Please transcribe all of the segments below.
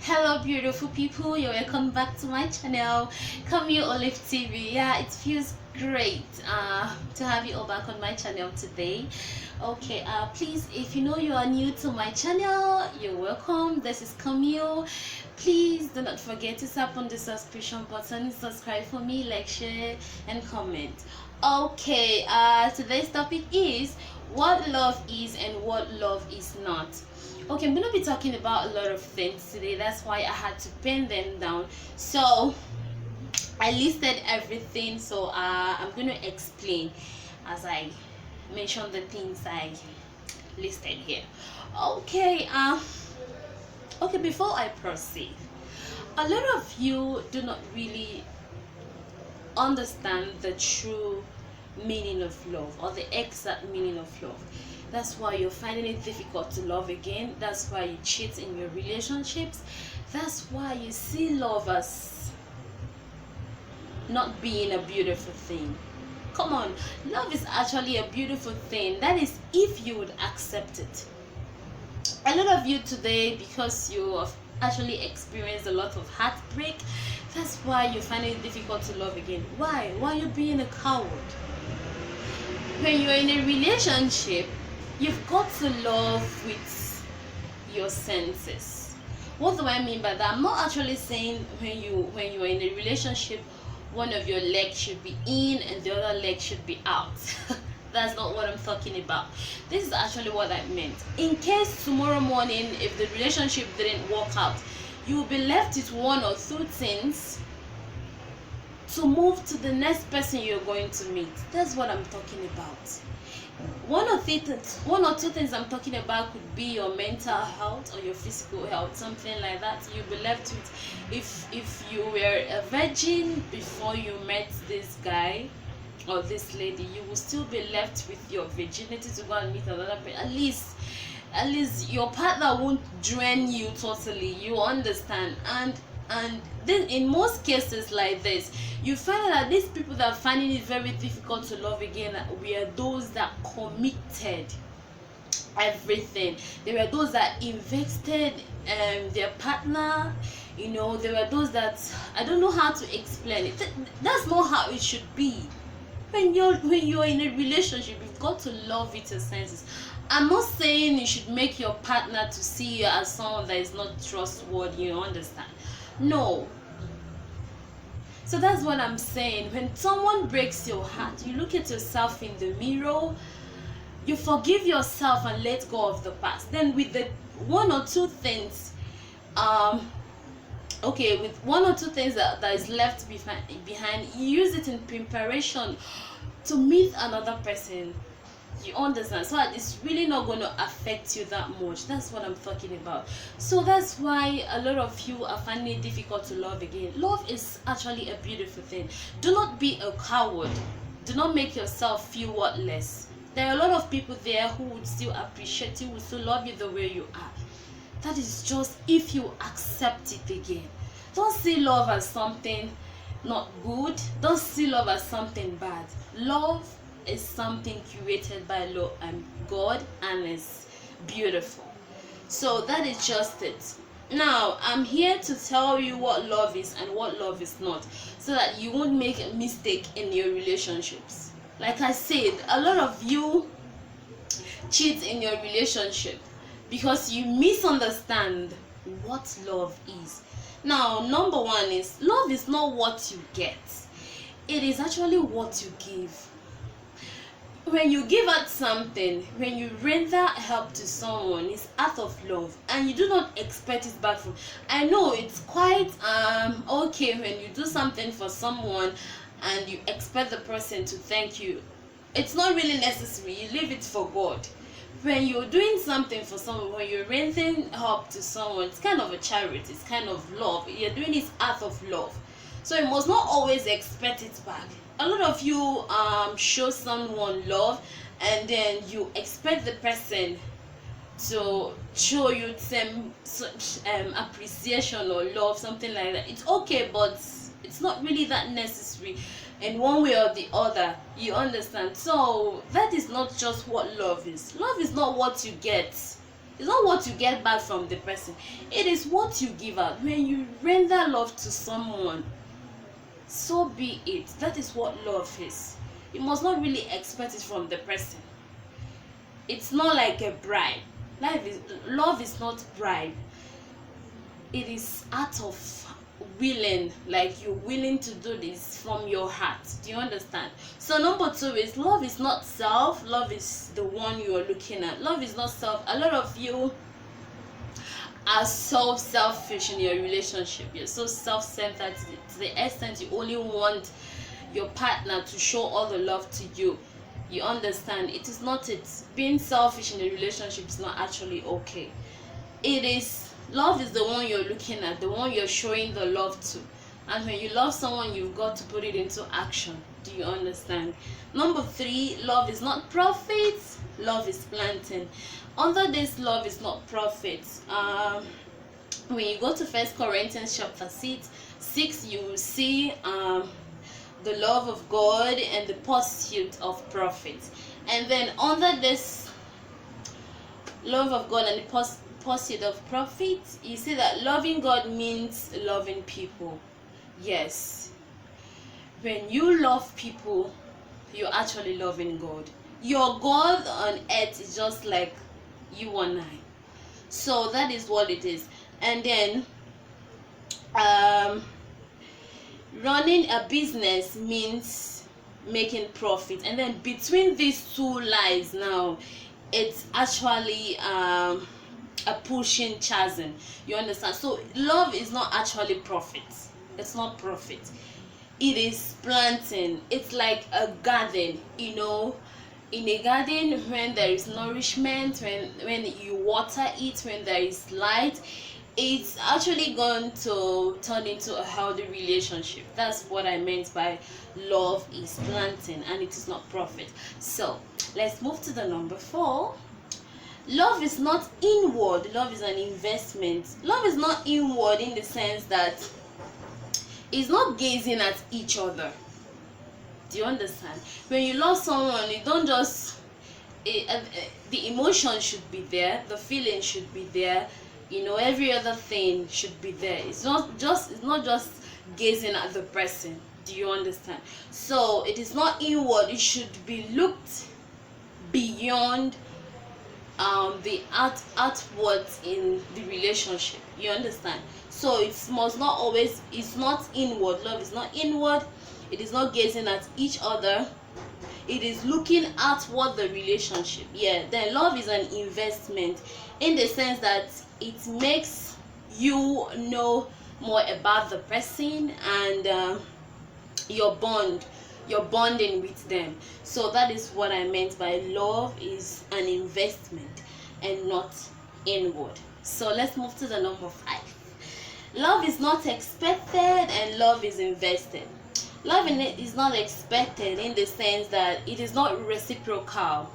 Hello beautiful people, you're welcome back to my channel, Camille Olive TV. Yeah, it feels great to have you all back on my channel today. Okay, please, if you know you are new to my channel, you're welcome. This is Camille. Please do not forget to tap on the subscription button, subscribe for me, like, share and comment. Okay, today's topic is what love is and what love is not. Okay, I'm gonna be talking about a lot of things today. That's why I had to pen them down. So I listed everything. So I'm gonna explain as I mention the things I listed here. Okay. Okay. Before I proceed, a lot of you do not really understand the true meaning of love or the exact meaning of love. That's why you're finding it difficult to love again. That's why you cheat in your relationships. That's why you see love as not being a beautiful thing. Come on, love is actually a beautiful thing. That is if you would accept it. A lot of you today, because you have actually experienced a lot of heartbreak, that's why you find it difficult to love again. Why are you being a coward? When you're in a relationship, you've got to love with your senses. What do I mean by that? I'm not actually saying when you're in a relationship, one of your legs should be in and the other leg should be out. That's not what I'm talking about. This is actually what I meant. In case tomorrow morning, if the relationship didn't work out, you will be left with one or two things to move to the next person you're going to meet. That's what I'm talking about. One or two things I'm talking about could be your mental health or your physical health, something like that. You'll be left with, if you were a virgin before you met this guy or this lady, you will still be left with your virginity to go and meet another person. At least your partner won't drain you totally, you understand. And then in most cases like this, you find that these people that are finding it very difficult to love again were those that committed everything. They were those that invested their partner. You know, they were those that, I don't know how to explain it. That's not how it should be. When you're in a relationship, you've got to love with your senses. I'm not saying you should make your partner to see you as someone that is not trustworthy, you understand? No. So that's what I'm saying. When someone breaks your heart, you look at yourself in the mirror, you forgive yourself and let go of the past. Then with the one or two things with one or two things that is left behind, you use it in preparation to meet another person. You understand? So it's really not going to affect you that much. That's what I'm talking about. So that's why a lot of you are finding it difficult to love again. Love is actually a beautiful thing. Do not be a coward. Do not make yourself feel worthless. There are a lot of people there who would still appreciate you, would still love you the way you are. That is just if you accept it again. Don't see love as something not good. Don't see love as something bad. Love is something created by God and is beautiful. So that is just it. Now I'm here to tell you what love is and what love is not, so that you won't make a mistake in your relationships. Like I said, a lot of you cheat in your relationship because you misunderstand what love is. Now, number one is, love is not what you get. It is actually what you give. When you give out something, when you render help to someone, it's out of love and you do not expect it back from. I know it's quite okay when you do something for someone and you expect the person to thank you. It's not really necessary. You leave it for God. When you're doing something for someone, when you're rendering help to someone, it's kind of a charity, it's kind of love. You're doing it out of love. So you must not always expect it back. A lot of you show someone love and then you expect the person to show you some appreciation or love, something like that. It's okay, but it's not really that necessary in one way or the other, you understand? So that is not just what love is. Love is not what you get. It's not what you get back from the person. It is what you give out. When you render love to someone, so be it. That is what love is. You must not really expect it from the person. It's not like a bribe. Love is not bribe. It is out of willing, like you're willing to do this from your heart. Do you understand? So number 2 is love is not self. Love is the one you are looking at. Love is not self. A lot of you are so selfish in your relationship. You're so self-centered to the extent you only want your partner to show all the love to you. You understand? It is not it. Being selfish in a relationship is not actually okay. It is, love is the one you're looking at, the one you're showing the love to. And when you love someone, you've got to put it into action. Do you understand? Number 3, love is not profit. Love is planting. Under this, love is not profit. When you go to 1 Corinthians chapter 6, you will see the love of God and the pursuit of profit. And then under this love of God and the pursuit of profit, you see that loving God means loving people. Yes, when you love people, you're actually loving God. Your God on earth is just like you and I. So that is what it is. And then running a business means making profit. And then between these two lies now, it's actually a pushing chasm. You understand? So love is not actually profit. It's not profit. It is planting. It's like a garden, you know. In a garden, when there is nourishment, when you water it, when there is light, it's actually going to turn into a healthy relationship. That's what I meant by love is planting and it is not profit. So let's move to the number 4. Love is not inward. Love is an investment. Love is not inward in the sense that it's not gazing at each other. Do you understand? When you love someone, you don't just the emotion should be there, the feeling should be there, you know, every other thing should be there. It's not just gazing at the person. Do you understand? So it is not inward. It should be looked beyond the outwards in the relationship. You understand? So it must not always, it's not inward. Love is not inward. It is not gazing at each other. It is looking outward the relationship. Yeah, then love is an investment in the sense that it makes you know more about the person and your bonding with them. So that is what I meant by love is an investment and not inward. So let's move to the number 5. Love is not expected and love is invested. Love in it is not expected in the sense that it is not reciprocal.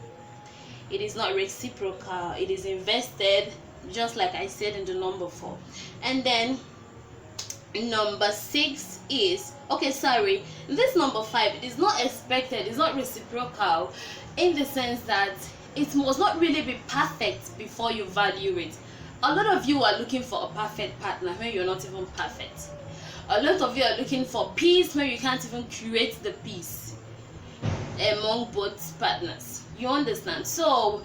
It is not reciprocal. It is invested, just like I said in the number 4. And then number 6 is, this number 5, it is not expected, it's not reciprocal in the sense that it must not really be perfect before you value it. A lot of you are looking for a perfect partner when you're not even perfect. A lot of you are looking for peace when you can't even create the peace among both partners. You understand? So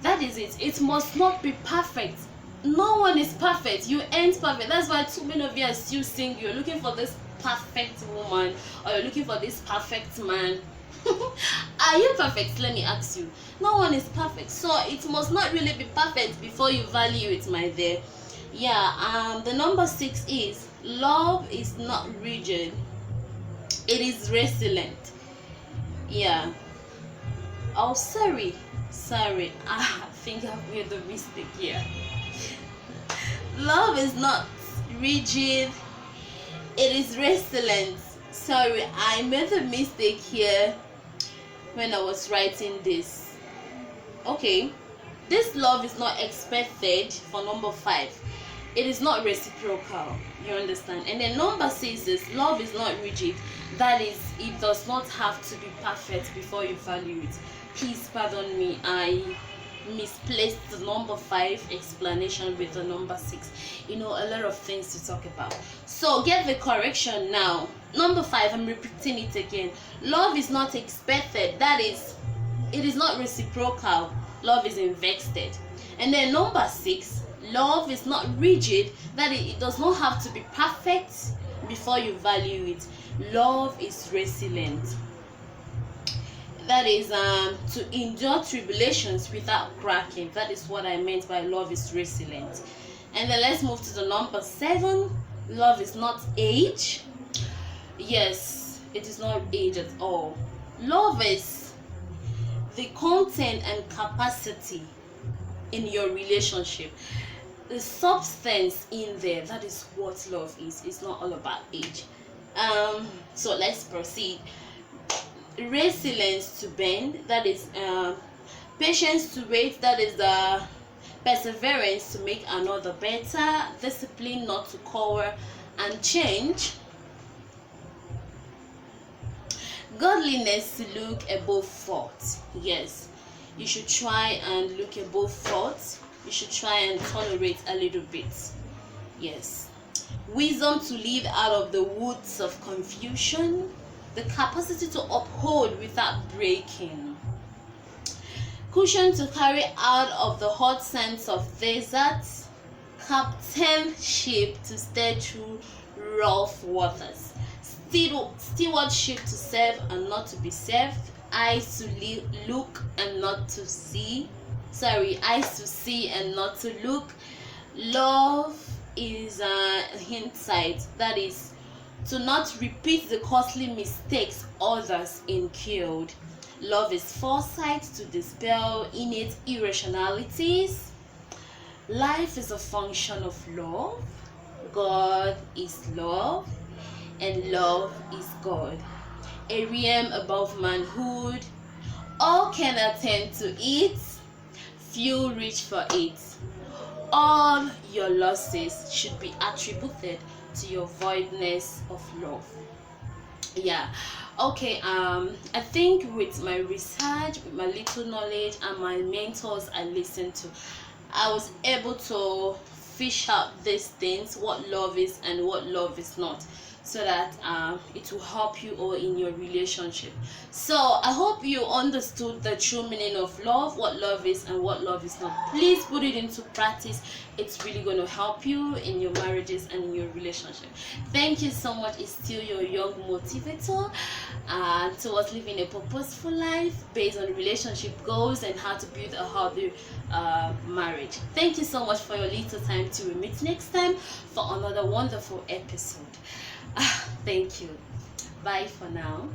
that is it. It must not be perfect. No one is perfect. You ain't perfect. That's why too many of you are still single. You're looking for this perfect woman or you're looking for this perfect man. Are you perfect? Let me ask you. No one is perfect. So it must not really be perfect before you value it, my dear. Yeah, the number 6 is love is not rigid. It is resilient. Yeah. Oh, sorry. I think I've made a mistake here. Love is not rigid. It is resilient. Sorry, I made a mistake here when I was writing this. Okay. This love is not expected for number 5. It is not reciprocal. You understand? And then number 6 is love is not rigid. That is, it does not have to be perfect before you value it. Please pardon me. I misplaced the number 5 explanation with the number 6. A lot of things to talk about. So get the correction now. Number 5, I'm repeating it again. Love is not expected. That is, it is not reciprocal. Love is invested. And then number 6, love is not rigid. That is, it does not have to be perfect before you value it. Love is resilient. That is to endure tribulations without cracking. That is what I meant by love is resilient. And then let's move to the number 7. Love is not age. Yes, it is not age at all. Love is the content and capacity in your relationship, the substance in there. That is what love is. It's not all about age. So let's proceed. Resilience to bend, that is patience to wait, that is the perseverance to make another better, discipline not to cower and change, godliness to look above fault. Yes, you should try and look above fault. You should try and tolerate a little bit. Yes, wisdom to live out of the woods of confusion, the capacity to uphold without breaking, cushion to carry out of the hot sands of deserts, captainship to steer through rough waters, stewardship to serve and not to be served, eyes to look and not to see. Eyes to see and not to look. Love is hindsight, that is to not repeat the costly mistakes others incurred. Love is foresight to dispel innate irrationalities. Life is a function of love. God is love, and love is God. A realm above manhood. All can attend to it, few reach for it. All your losses should be attributed to your voidness of love. Yeah, okay. I think with my research, with my little knowledge and my mentors I listened to, I was able to fish out these things, what love is and what love is not, so that it will help you all in your relationship. So I hope you understood the true meaning of love, what love is and what love is not. Please put it into practice. It's really going to help you in your marriages and in your relationship. Thank you so much. It's still your young motivator towards living a purposeful life based on relationship goals and how to build a healthy marriage. Thank you so much for your little time. Till we meet next time for another wonderful episode. Thank you. Bye for now.